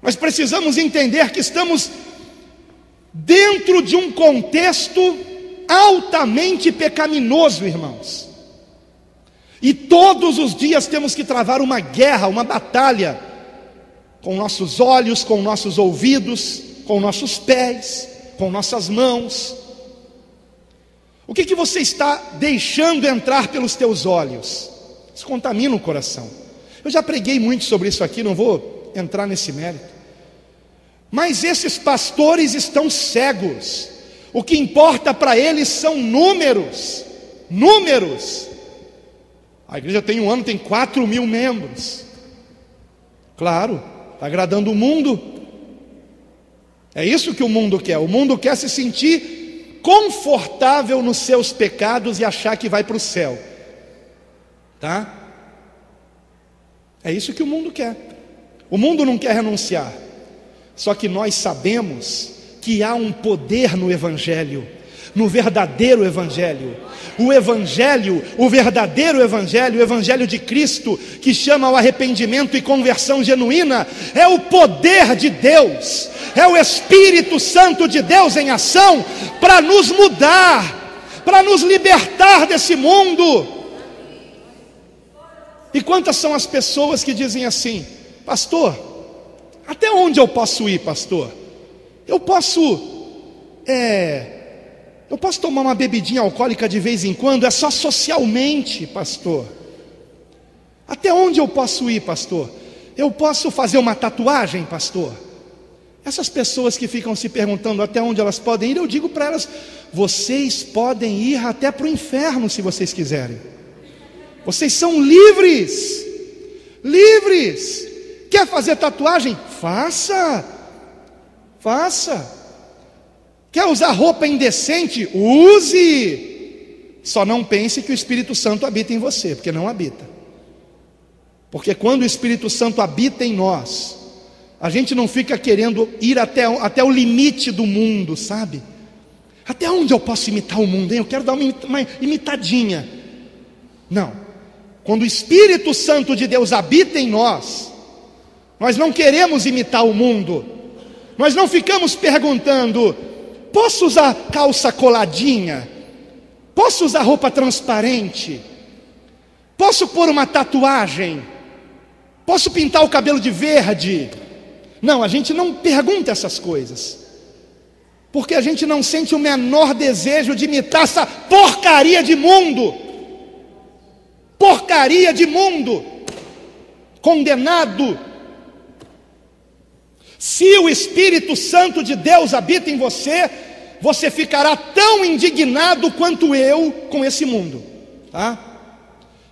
Nós precisamos entender que estamos dentro de um contexto altamente pecaminoso, irmãos, e todos os dias temos que travar uma guerra, uma batalha, com nossos olhos, com nossos ouvidos, com nossos pés, com nossas mãos. O que você está deixando entrar pelos teus olhos? Isso contamina o coração. Eu já preguei muito sobre isso aqui, não vou entrar nesse mérito. Mas esses pastores estão cegos. O que importa para eles são números. Números. A igreja tem um ano, tem 4.000 membros. Claro, está agradando o mundo. É isso que o mundo quer. O mundo quer se sentir confortável nos seus pecados e achar que vai para o céu. Tá? É isso que o mundo quer. O mundo não quer renunciar. Só que nós sabemos que há um poder no Evangelho, no verdadeiro Evangelho. O Evangelho, o verdadeiro Evangelho, o Evangelho de Cristo, que chama ao arrependimento e conversão genuína, é o poder de Deus, é o Espírito Santo de Deus em ação, para nos mudar, para nos libertar desse mundo. E quantas são as pessoas que dizem assim: pastor, até onde eu posso ir, pastor? Eu posso tomar uma bebidinha alcoólica de vez em quando? É só socialmente, pastor. Até onde eu posso ir, pastor? Eu posso fazer uma tatuagem, pastor? Essas pessoas que ficam se perguntando até onde elas podem ir, eu digo para elas: vocês podem ir até para o inferno se vocês quiserem. Vocês são livres. Livres. Quer fazer tatuagem? Faça. Faça. Quer usar roupa indecente? Use. Só não pense que o Espírito Santo habita em você, porque não habita. Porque quando o Espírito Santo habita em nós, a gente não fica querendo ir até o limite do mundo, sabe? Até onde eu posso imitar o mundo, hein? Eu quero dar uma imitadinha. Não. Quando o Espírito Santo de Deus habita em nós, nós não queremos imitar o mundo. Nós não ficamos perguntando: posso usar calça coladinha? Posso usar roupa transparente? Posso pôr uma tatuagem? Posso pintar o cabelo de verde? Não, a gente não pergunta essas coisas, porque a gente não sente o menor desejo de imitar essa porcaria de mundo. Porcaria de mundo, condenado. Se o Espírito Santo de Deus habita em você, você ficará tão indignado quanto eu com esse mundo, tá?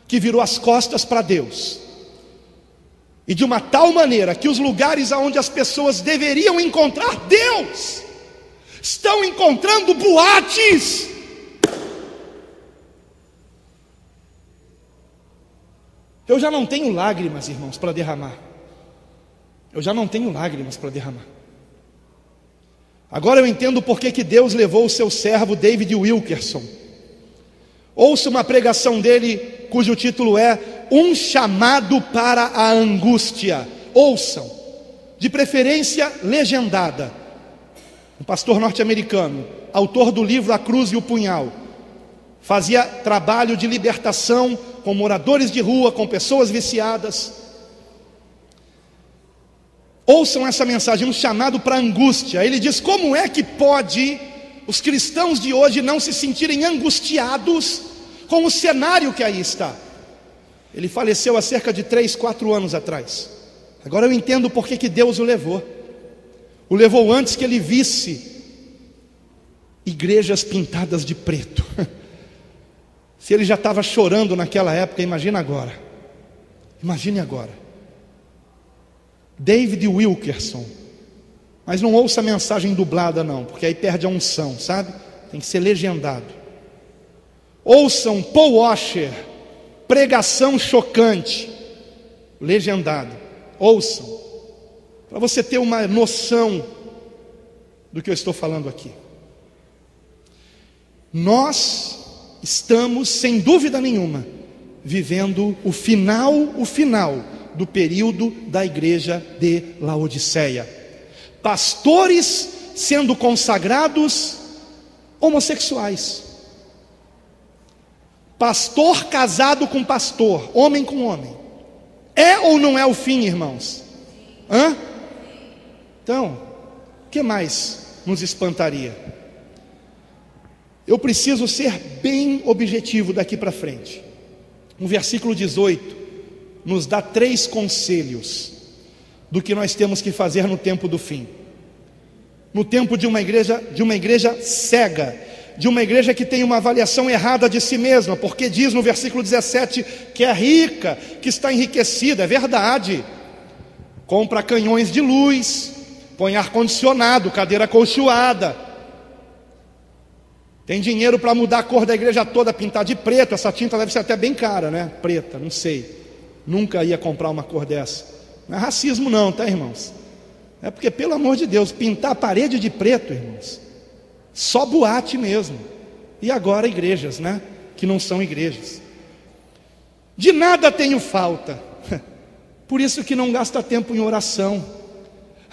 Que virou as costas para Deus, e de uma tal maneira que os lugares aonde as pessoas deveriam encontrar Deus, estão encontrando boates. Eu já não tenho lágrimas, irmãos, para derramar. Eu já não tenho lágrimas para derramar. Agora eu entendo por que Deus levou o seu servo David Wilkerson. Ouça uma pregação dele, cujo título é Um Chamado para a Angústia. Ouçam, de preferência legendada. Um pastor norte-americano, autor do livro A Cruz e o Punhal, fazia trabalho de libertação com moradores de rua, com pessoas viciadas. Ouçam essa mensagem, um chamado para a angústia. Ele diz: como é que pode os cristãos de hoje não se sentirem angustiados com o cenário que aí está? Ele faleceu há cerca de 3, 4 anos atrás. Agora eu entendo por que Deus o levou. O levou antes que ele visse igrejas pintadas de preto. Se ele já estava chorando naquela época, imagina agora. Imagine agora. David Wilkerson. Mas não ouça a mensagem dublada não, porque aí perde a unção, sabe? Tem que ser legendado. Ouçam Paul Washer, pregação chocante, legendado. Ouçam, para você ter uma noção do que eu estou falando aqui. Nós estamos, sem dúvida nenhuma, vivendo o final do período da igreja de Laodiceia. Pastores sendo consagrados homossexuais. Pastor casado com pastor, homem com homem. É ou não é o fim, irmãos? Então, o que mais nos espantaria? Eu preciso ser bem objetivo daqui para frente. O versículo 18 nos dá 3 conselhos do que nós temos que fazer no tempo do fim. No tempo de uma igreja cega, de uma igreja que tem uma avaliação errada de si mesma, porque diz no versículo 17 que é rica, que está enriquecida. É verdade. Compra canhões de luz, põe ar-condicionado, cadeira acolchoada, tem dinheiro para mudar a cor da igreja toda, pintar de preto. Essa tinta deve ser até bem cara, né? Preta, não sei. Nunca ia comprar uma cor dessa. Não é racismo não, tá, irmãos? É porque, pelo amor de Deus, pintar a parede de preto, irmãos, só boate mesmo. E agora igrejas, né? Que não são igrejas. De nada tenho falta. Por isso que não gasta tempo em oração.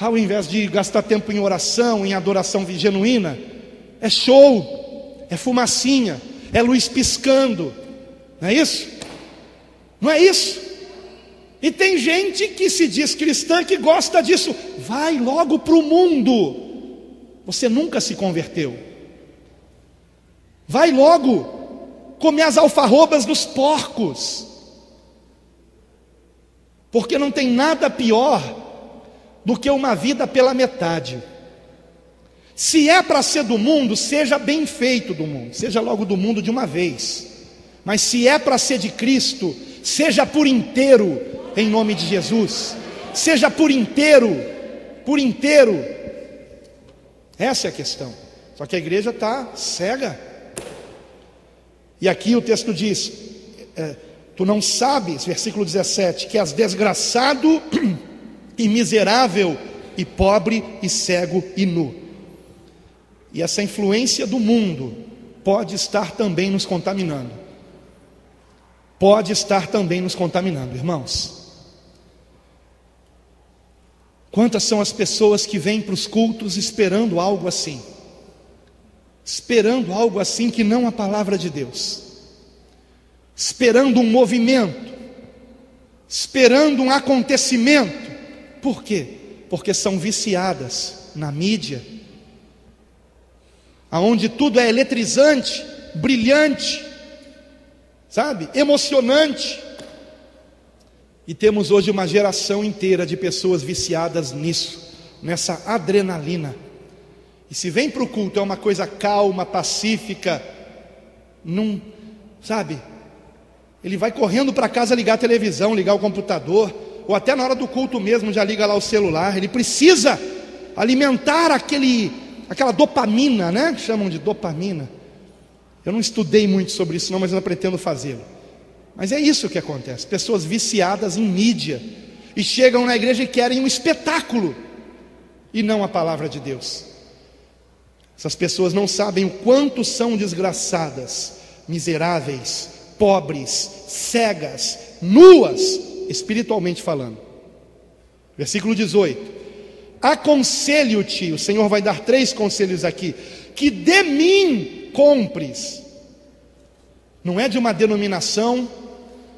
Ao invés de gastar tempo em oração, em adoração genuína, é show, é fumacinha, é luz piscando. Não é isso? Não é isso? E tem gente que se diz cristã que gosta disso. Vai logo para o mundo. Você nunca se converteu. Vai logo comer as alfarrobas dos porcos. Porque não tem nada pior do que uma vida pela metade. Se é para ser do mundo, seja bem feito do mundo, seja logo do mundo de uma vez. Mas se é para ser de Cristo, seja por inteiro, em nome de Jesus. Seja por inteiro, por inteiro. Essa é a questão. Só que a igreja está cega. E aqui o texto diz, tu não sabes, versículo 17, que és desgraçado e miserável, e pobre, e cego, e nu. E essa influência do mundo pode estar também nos contaminando. Pode estar também nos contaminando, irmãos. Quantas são as pessoas que vêm para os cultos esperando algo assim? Esperando algo assim que não a palavra de Deus. Esperando um movimento. Esperando um acontecimento. Por quê? Porque são viciadas na mídia, aonde tudo é eletrizante, brilhante, sabe, emocionante. E temos hoje uma geração inteira de pessoas viciadas nisso, nessa adrenalina. E se vem para o culto é uma coisa calma, pacífica, não, sabe, ele vai correndo para casa ligar a televisão, ligar o computador, ou até na hora do culto mesmo já liga lá o celular. Ele precisa alimentar aquela dopamina, né? Chamam de dopamina. Eu não estudei muito sobre isso não, mas eu pretendo fazê-lo. Mas é isso que acontece. Pessoas viciadas em mídia e chegam na igreja e querem um espetáculo e não a palavra de Deus. Essas pessoas não sabem o quanto são desgraçadas, miseráveis, pobres, cegas, nuas, espiritualmente falando. Versículo 18. Aconselho-te, o Senhor vai dar 3 conselhos aqui, que de mim compres. Não é de uma denominação,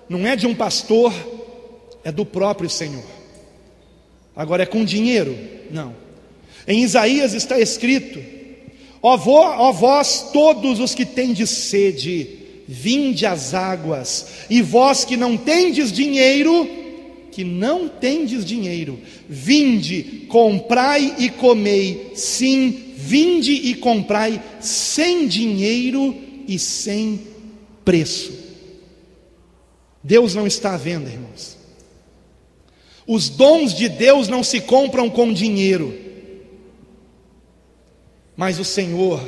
não é de um pastor, é do próprio Senhor. Agora é com dinheiro? Não. Em Isaías está escrito: ó vós todos os que tendes sede, vinde às águas, e vós que não tendes dinheiro, vinde, comprai e comei. Sim, vinde e comprai sem dinheiro e sem preço. Deus não está à venda, irmãos. Os dons de Deus não se compram com dinheiro. Mas o Senhor,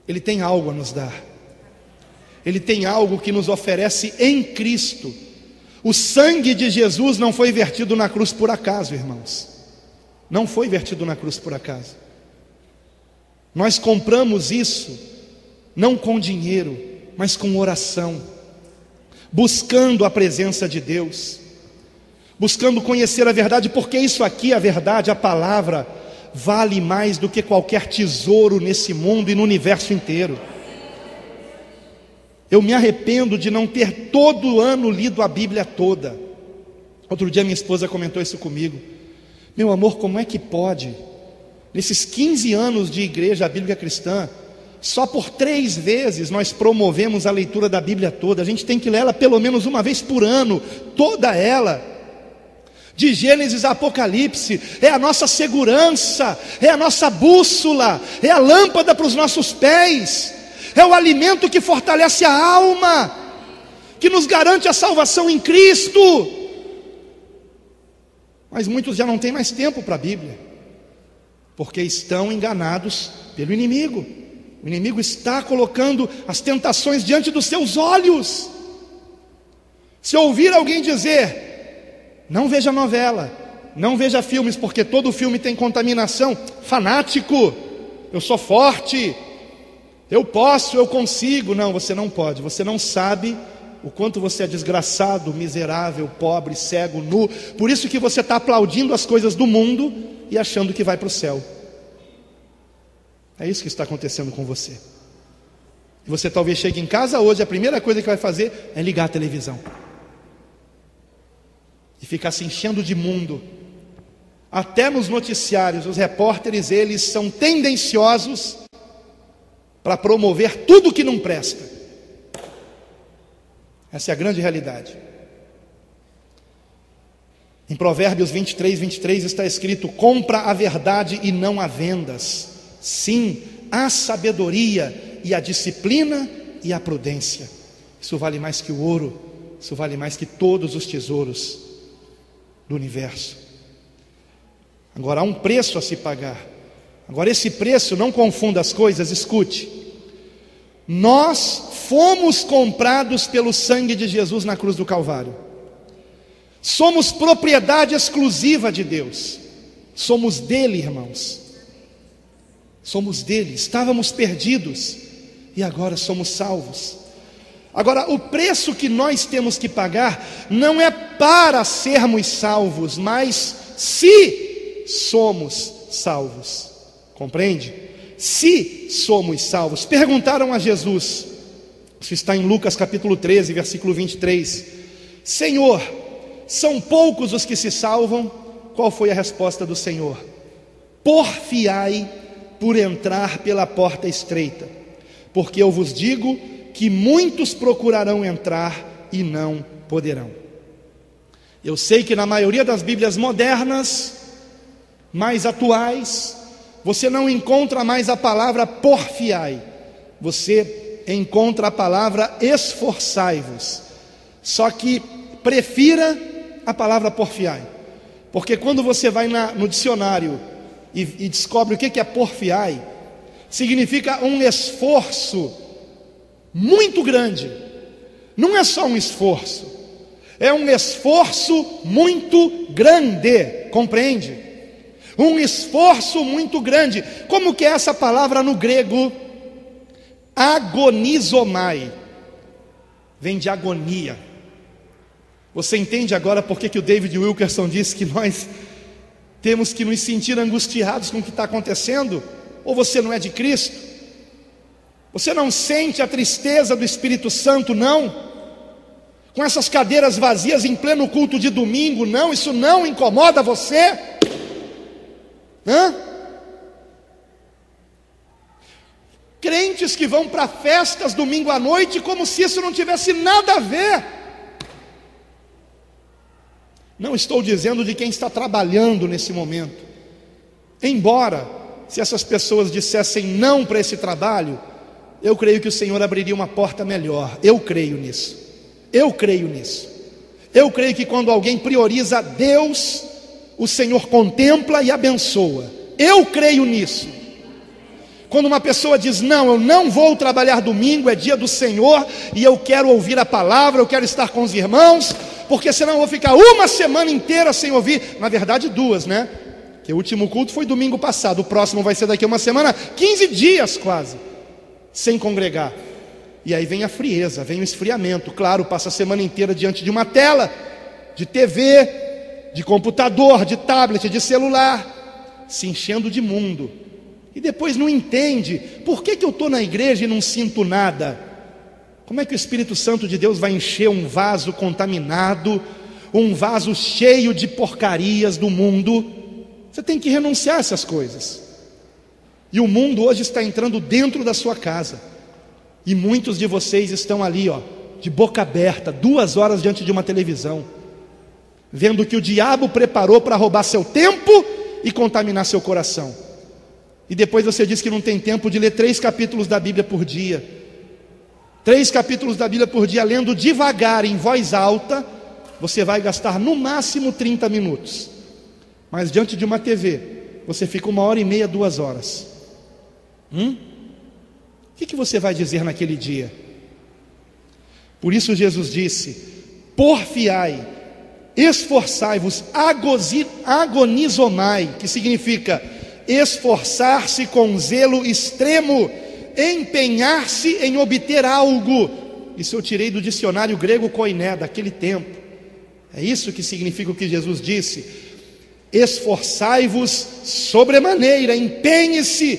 Ele tem algo a nos dar. Ele tem algo que nos oferece em Cristo. O sangue de Jesus não foi vertido na cruz por acaso, irmãos. Não foi vertido na cruz por acaso. Nós compramos isso não com dinheiro, mas com oração, buscando a presença de Deus, buscando conhecer a verdade, porque isso aqui, a verdade, a palavra, vale mais do que qualquer tesouro nesse mundo e no universo inteiro. Eu me arrependo de não ter todo ano lido a Bíblia toda. Outro dia minha esposa comentou isso comigo. Meu amor, como é que pode, nesses 15 anos de igreja bíblica cristã, só por 3 vezes nós promovemos a leitura da Bíblia toda? A gente tem que ler ela pelo menos uma vez por ano, toda ela, de Gênesis a Apocalipse. É a nossa segurança, é a nossa bússola, é a lâmpada para os nossos pés, é o alimento que fortalece a alma, que nos garante a salvação em Cristo. Mas muitos já não têm mais tempo para a Bíblia, porque estão enganados pelo inimigo. O inimigo está colocando as tentações diante dos seus olhos. Se ouvir alguém dizer, não veja novela, não veja filmes, porque todo filme tem contaminação, fanático, eu sou forte, eu posso, eu consigo. Não, você não pode, você não sabe o quanto você é desgraçado, miserável, pobre, cego, nu. Por isso que você está aplaudindo as coisas do mundo e achando que vai para o céu. É isso que está acontecendo com você. E você talvez chegue em casa hoje, a primeira coisa que vai fazer é ligar a televisão e ficar se enchendo de mundo. Até nos noticiários, os repórteres, eles são tendenciosos para promover tudo que não presta. Essa é a grande realidade. Em Provérbios 23 está escrito: compra a verdade e não a vendas. Sim, a sabedoria e a disciplina e a prudência. Isso vale mais que o ouro, isso vale mais que todos os tesouros do universo. Agora há um preço a se pagar. Agora esse preço, não confunda as coisas, escute. Nós fomos comprados pelo sangue de Jesus na cruz do Calvário. Somos propriedade exclusiva de Deus. Somos dele, irmãos. Somos dele. Estávamos perdidos e agora somos salvos. Agora, o preço que nós temos que pagar não é para sermos salvos, mas se somos salvos. Compreende? Se somos salvos. Perguntaram a Jesus, isso está em Lucas capítulo 13, versículo 23: Senhor, são poucos os que se salvam? Qual foi a resposta do Senhor? Porfiai por entrar pela porta estreita, porque eu vos digo que muitos procurarão entrar e não poderão. Eu sei que na maioria das Bíblias modernas, mais atuais, você não encontra mais a palavra porfiai, você encontra a palavra esforçai-vos. Só que prefira a palavra porfiai, porque quando você vai no dicionário e descobre o que é porfiai, significa um esforço muito grande. Não é só um esforço, é um esforço muito grande, compreende? Um esforço muito grande. Como que é essa palavra no grego? Agonizomai, vem de agonia. Você entende agora por que o David Wilkerson disse que nós temos que nos sentir angustiados com o que está acontecendo? Ou você não é de Cristo? Você não sente a tristeza do Espírito Santo, não? Com essas cadeiras vazias em pleno culto de domingo, não? Isso não incomoda você? Crentes que vão para festas domingo à noite como se isso não tivesse nada a ver. Não estou dizendo de quem está trabalhando nesse momento. Embora, se essas pessoas dissessem não para esse trabalho, eu creio que o Senhor abriria uma porta melhor. Eu creio nisso. Eu creio nisso. Eu creio que quando alguém prioriza Deus, o Senhor contempla e abençoa. Eu creio nisso. Quando uma pessoa diz, não, eu não vou trabalhar domingo, é dia do Senhor, e eu quero ouvir a palavra, eu quero estar com os irmãos, porque senão eu vou ficar uma semana inteira sem ouvir. Na verdade 2, né? Porque o último culto foi domingo passado, o próximo vai ser daqui a uma semana, 15 dias quase, sem congregar. E aí vem a frieza, vem o esfriamento. Claro, passa a semana inteira diante de uma tela, de TV, de computador, de tablet, de celular, se enchendo de mundo. E depois não entende, por que eu estou na igreja e não sinto nada? Como é que o Espírito Santo de Deus vai encher um vaso contaminado, um vaso cheio de porcarias do mundo? Você tem que renunciar a essas coisas. E o mundo hoje está entrando dentro da sua casa. E muitos de vocês estão ali, de boca aberta, 2 horas diante de uma televisão, vendo o que o diabo preparou para roubar seu tempo e contaminar seu coração. E depois você diz que não tem tempo de ler 3 capítulos da Bíblia por dia. 3 capítulos da Bíblia por dia, lendo devagar, em voz alta, você vai gastar no máximo 30 minutos. Mas diante de uma TV, você fica 1h30, 2 horas. O que você vai dizer naquele dia? Por isso Jesus disse: porfiai, esforçai-vos, agonizomai, que significa esforçar-se com zelo extremo, empenhar-se em obter algo. Isso eu tirei do dicionário grego koiné, daquele tempo. É isso que significa o que Jesus disse: esforçai-vos sobremaneira, empenhe-se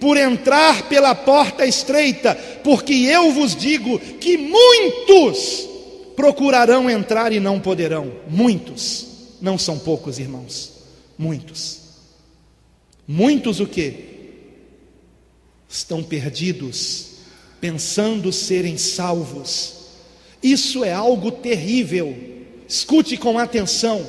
por entrar pela porta estreita, porque eu vos digo que muitos procurarão entrar e não poderão. Muitos, não são poucos, irmãos, muitos. Muitos o quê? Estão perdidos, pensando serem salvos. Isso é algo terrível. Escute com atenção.